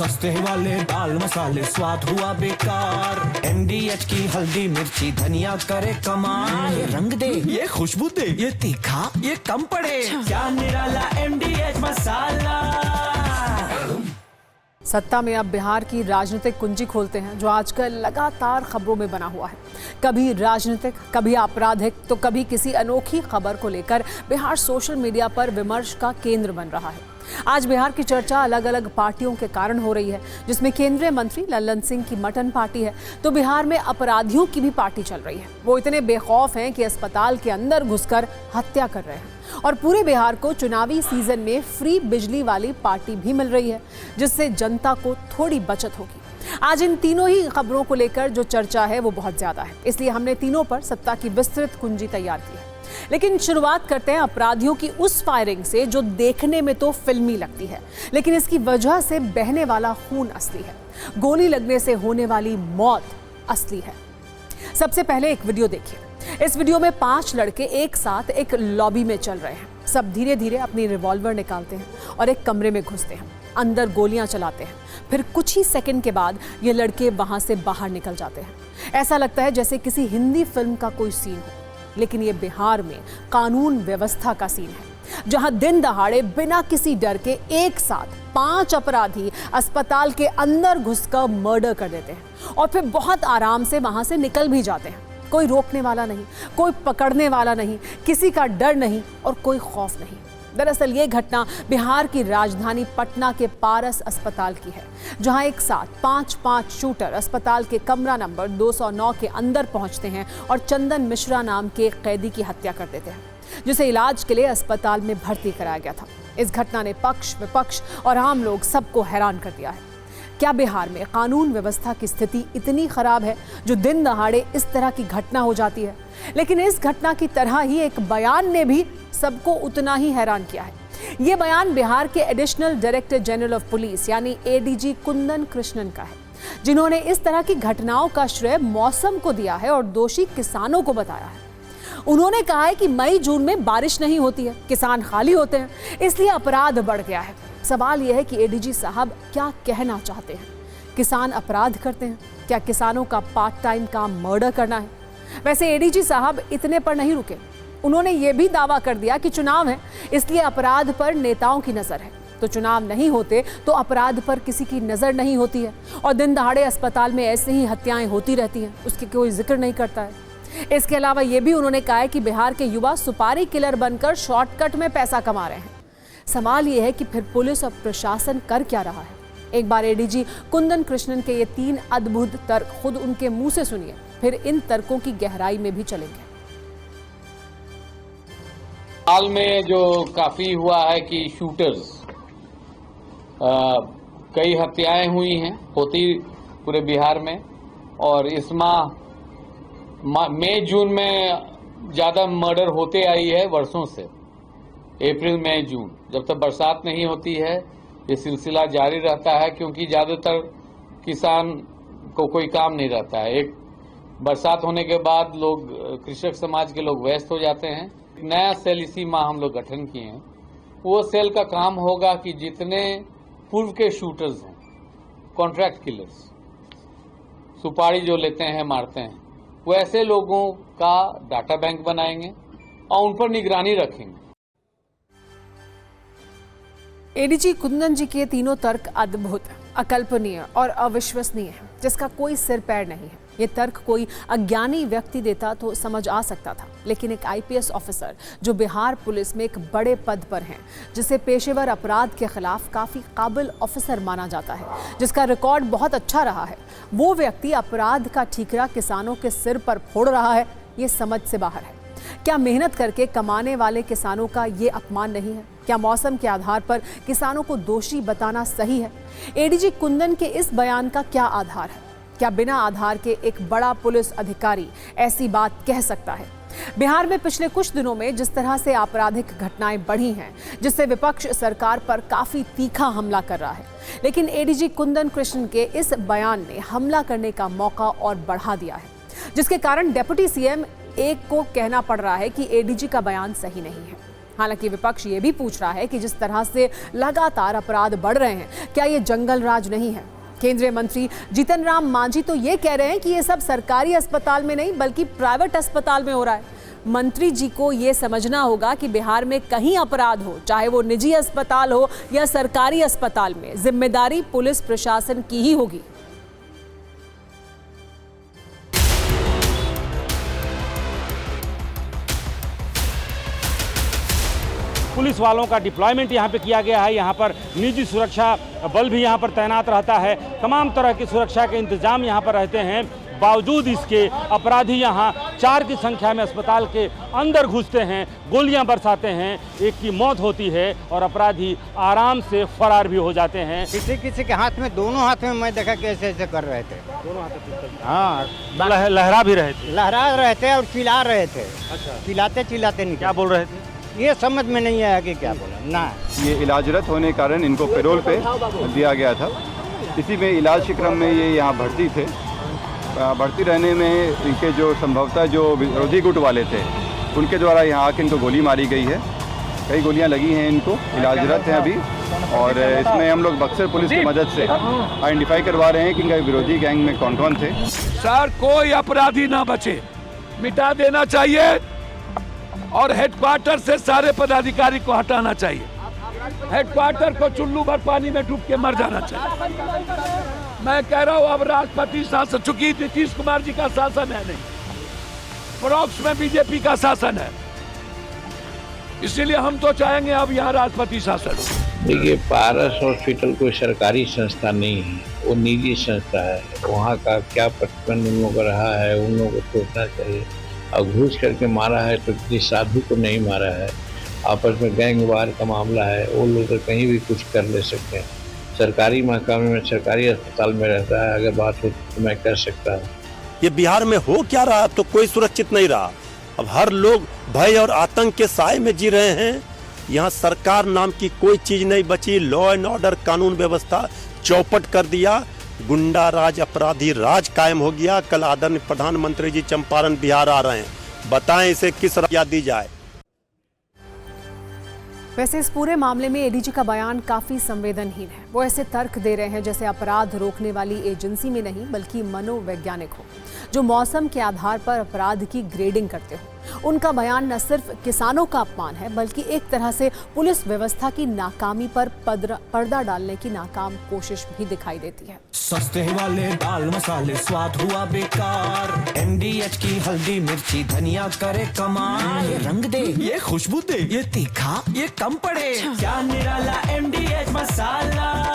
सस्ते वाले दाल मसाले स्वाद हुआ बेकार। MDH की हल्दी मिर्ची धनिया करे कमाल। ये रंग दे, ये खुशबू दे, ये तीखा, ये कम पड़े। क्या निराला MDH मसाला। सत्ता में अब बिहार की राजनीतिक कुंजी खोलते हैं जो आजकल लगातार खबरों में बना हुआ है। कभी राजनीतिक, कभी आपराधिक, तो कभी किसी अनोखी खबर को लेकर बिहार सोशल मीडिया पर विमर्श का केंद्र बन रहा है। आज बिहार की चर्चा अलग अलग पार्टियों के कारण हो रही है, जिसमें केंद्रीय मंत्री लल्लन सिंह की मटन पार्टी है, तो बिहार में अपराधियों की भी पार्टी चल रही है। वो इतने बेखौफ हैं कि अस्पताल के अंदर घुसकर हत्या कर रहे हैं। और पूरे बिहार को चुनावी सीजन में फ्री बिजली वाली पार्टी भी मिल रही है, जिससे जनता को थोड़ी बचत होगी। आज इन तीनों ही खबरों को लेकर जो चर्चा है वो बहुत ज्यादा है, इसलिए हमने तीनों पर सत्ता की विस्तृत कुंजी तैयार की है। लेकिन शुरुआत करते हैं अपराधियों की उस फायरिंग से जो देखने में तो फिल्मी लगती है, लेकिन इसकी वजह से बहने वाला खून असली है। गोली लगने से होने वाली मौत असली है। सबसे पहले एक वीडियो देखिए। इस वीडियो में 5 लड़के एक साथ एक लॉबी में चल रहे हैं। सब धीरे धीरे अपनी रिवॉल्वर निकालते हैं और एक कमरे में घुसते हैं। अंदर गोलियां चलाते हैं। फिर कुछ ही सेकंड के बाद ये लड़के वहां से बाहर निकल जाते हैं। ऐसा लगता है जैसे किसी हिंदी फिल्म का कोई सीन हो, लेकिन ये बिहार में कानून व्यवस्था का सीन है, जहां दिन दहाड़े बिना किसी डर के एक साथ 5 अपराधी अस्पताल के अंदर घुसकर मर्डर कर देते हैं और फिर बहुत आराम से वहां से निकल भी जाते हैं। कोई रोकने वाला नहीं, कोई पकड़ने वाला नहीं, किसी का डर नहीं और कोई खौफ नहीं। दरअसल ये घटना बिहार की राजधानी पटना के पारस अस्पताल की है, जहां एक साथ 5 शूटर अस्पताल के कमरा नंबर 209 के अंदर पहुंचते हैं और चंदन मिश्रा नाम के एक कैदी की हत्या कर देते हैं, जिसे इलाज के लिए अस्पताल में भर्ती कराया गया था। इस घटना ने पक्ष विपक्ष और आम लोग सबको हैरान कर दिया है। क्या बिहार में कानून व्यवस्था की स्थिति इतनी खराब है जो दिन दहाड़े इस तरह की घटना हो जाती है? लेकिन इस घटना की तरह ही एक बयान ने भी सबको उतना ही हैरान किया है। ये बयान बिहार के additional director general of police यानी ADG कुंदन कृष्णन का है, जिन्होंने इस तरह की घटनाओं का श्रेय मौसम को दिया है और दोषी किसानों को बताया है। उन्होंने कहा है कि मई जून में बारिश नहीं होती है, किसान खाली होते हैं, इसलिए अपराध बढ़ गया है। सवाल यह है कि ADG साहब क्या कहना चाहते हैं? किसान अपराध करते हैं? क्या किसानों का पार्ट टाइम काम मर्डर करना है? वैसे ADG साहब इतने पर नहीं रुके। उन्होंने ये भी दावा कर दिया कि चुनाव है, इसलिए अपराध पर नेताओं की नजर है। तो चुनाव नहीं होते तो अपराध पर किसी की नजर नहीं होती है और दिन दहाड़े अस्पताल में ऐसे ही हत्याएं होती रहती हैं, उसकी कोई जिक्र नहीं करता है। इसके अलावा ये भी उन्होंने कहा है कि बिहार के युवा सुपारी किलर बनकर शॉर्टकट में पैसा कमा रहे हैं। सवाल यह है कि फिर पुलिस और प्रशासन कर क्या रहा है? एक बार ADG कुंदन कृष्णन के ये 3 अद्भुत तर्क खुद उनके मुंह से सुनिए, फिर इन तर्कों की गहराई में भी चलेंगे। हाल में जो काफी हुआ है कि शूटर्स कई हत्याएं हुई हैं, होती पूरे बिहार में, और इस माह मई जून में ज्यादा मर्डर होते आई है वर्षों से। अप्रैल मई जून जब तक बरसात नहीं होती है ये सिलसिला जारी रहता है, क्योंकि ज्यादातर किसान को कोई काम नहीं रहता है। एक बरसात होने के बाद लोग, कृषक समाज के लोग व्यस्त हो जाते हैं। नया सेल इसी माह हम लोग गठन किए हैं। वो सेल का काम होगा कि जितने पूर्व के शूटर्स हैं, कॉन्ट्रैक्ट किलर्स, सुपारी जो लेते हैं मारते हैं, वो ऐसे लोगों का डाटा बैंक बनाएंगे और उन पर निगरानी रखेंगे। ADG कुंदन जी के तीनों तर्क अद्भुत, अकल्पनीय और अविश्वसनीय है, जिसका कोई सिर पैर नहीं है। ये तर्क कोई अज्ञानी व्यक्ति देता तो समझ आ सकता था, लेकिन एक IPS ऑफिसर जो बिहार पुलिस में एक बड़े पद पर हैं, जिसे पेशेवर अपराध के खिलाफ काफी काबिल ऑफिसर माना जाता है, जिसका रिकॉर्ड बहुत अच्छा रहा है, वो व्यक्ति अपराध का ठीकरा किसानों के सिर पर फोड़ रहा है, ये समझ से बाहर है। क्या मेहनत करके कमाने वाले किसानों का ये अपमान नहीं है? क्या मौसम के आधार पर किसानों को दोषी बताना सही है? ADG कुंदन के इस बयान का क्या आधार है? क्या बिना आधार के एक बड़ा पुलिस अधिकारी ऐसी बात कह सकता है? बिहार में पिछले कुछ दिनों में जिस तरह से आपराधिक घटनाएं बढ़ी हैं, जिससे विपक्ष सरकार पर काफी तीखा हमला कर रहा है, लेकिन ADG कुंदन कृष्णन के इस बयान ने हमला करने का मौका और बढ़ा दिया है, जिसके कारण डिप्टी CM एक को कहना पड़ रहा है कि ADG का बयान सही नहीं है। हालांकि विपक्ष ये भी पूछ रहा है कि जिस तरह से लगातार अपराध बढ़ रहे हैं, क्या ये जंगल राज नहीं है? केंद्रीय मंत्री जीतन राम मांझी तो ये कह रहे हैं कि ये सब सरकारी अस्पताल में नहीं बल्कि प्राइवेट अस्पताल में हो रहा है। मंत्री जी को ये समझना होगा कि बिहार में कहीं अपराध हो, चाहे वो निजी अस्पताल हो या सरकारी अस्पताल में, जिम्मेदारी पुलिस प्रशासन की ही होगी। पुलिस वालों का डिप्लॉयमेंट यहाँ पे किया गया है। यहाँ पर निजी सुरक्षा बल भी यहाँ पर तैनात रहता है। तमाम तरह की सुरक्षा के इंतजाम यहाँ पर रहते हैं। बावजूद इसके अपराधी यहाँ 4 की संख्या में अस्पताल के अंदर घुसते हैं, गोलियां बरसाते हैं, एक की मौत होती है और अपराधी आराम से फरार भी हो जाते हैं। किसी किसी के हाथ में, दोनों हाथ में मैं देखा कैसे ऐसे कर रहे थे। दोनों हाथ में हाँ, लहरा भी रहे थे। लहरा रहे थे और चिल्ला रहे थे। अच्छा, चिल्लाते चिल्लाते नहीं। क्या बोल रहे थे? ये समझ में नहीं आया कि क्या बोला ना। ये इलाजरत होने के कारण इनको पैरोल पे दिया गया था। इसी में इलाज के क्रम में ये यहाँ भर्ती थे। भर्ती रहने में इनके जो संभवतः जो विरोधी गुट वाले थे उनके द्वारा यहाँ आके इनको गोली मारी गई है। कई गोलियाँ लगी हैं इनको, इलाजरत हैं अभी। और इसमें हम लोग बक्सर पुलिस की मदद से आइडेंटिफाई करवा रहे हैं कि इनका विरोधी गैंग में कौन कौन थे। सर, कोई अपराधी ना बचे, मिटा देना चाहिए और हेडक्वार्टर से सारे पदाधिकारी को हटाना चाहिए। हेडक्वार्टर को चुल्लू भर पानी में डूब के मर जाना चाहिए। मैं कह रहा हूँ अब राष्ट्रपति शासन, चूंकि नीतीश कुमार जी का शासन है नहीं, परोक्ष में बीजेपी का शासन है, इसीलिए हम तो चाहेंगे अब यहाँ राष्ट्रपति शासन। देखिए, पारस हॉस्पिटल कोई सरकारी संस्था नहीं है, वो निजी संस्था है। वहाँ का क्या प्रतिबंध उन लोगों का रहा है, उन लोगों को सोचना चाहिए। और घूस करके मारा है तो किसी साधु को नहीं मारा है। आपस में गैंगवार का मामला है, वो लोग तो कहीं भी कुछ कर ले सकते हैं। सरकारी महकमे में, सरकारी अस्पताल में रहता है, अगर बात हो तो मैं कर सकता हूँ। ये बिहार में हो क्या रहा? अब तो कोई सुरक्षित नहीं रहा। अब हर लोग भय और आतंक के साए में जी रहे हैं। यहाँ सरकार नाम की कोई चीज नहीं बची। लॉ एंड ऑर्डर, कानून व्यवस्था चौपट कर दिया। गुंडा राज, अपराधी राज कायम हो गया। कल आदरणीय प्रधानमंत्री जी चंपारण बिहार आ रहे हैं, बताएं इसे किस राय दी जाए। वैसे इस पूरे मामले में एडीजी का बयान काफी संवेदनहीन है। वो ऐसे तर्क दे रहे हैं जैसे अपराध रोकने वाली एजेंसी में नहीं बल्कि मनोवैज्ञानिक हो, जो मौसम के आधार पर अपराध की ग्रेडिंग करते हो। उनका बयान न सिर्फ किसानों का अपमान है बल्कि एक तरह से पुलिस व्यवस्था की नाकामी पर पर्दा डालने की नाकाम कोशिश भी दिखाई देती है। सस्ते वाले दाल मसाले स्वाद हुआ बेकार। MDH की हल्दी मिर्ची धनिया करे कमाल। ये रंग दे, ये खुशबू दे, ये तीखा, ये कम पड़े। क्या निराला MDH मसाला।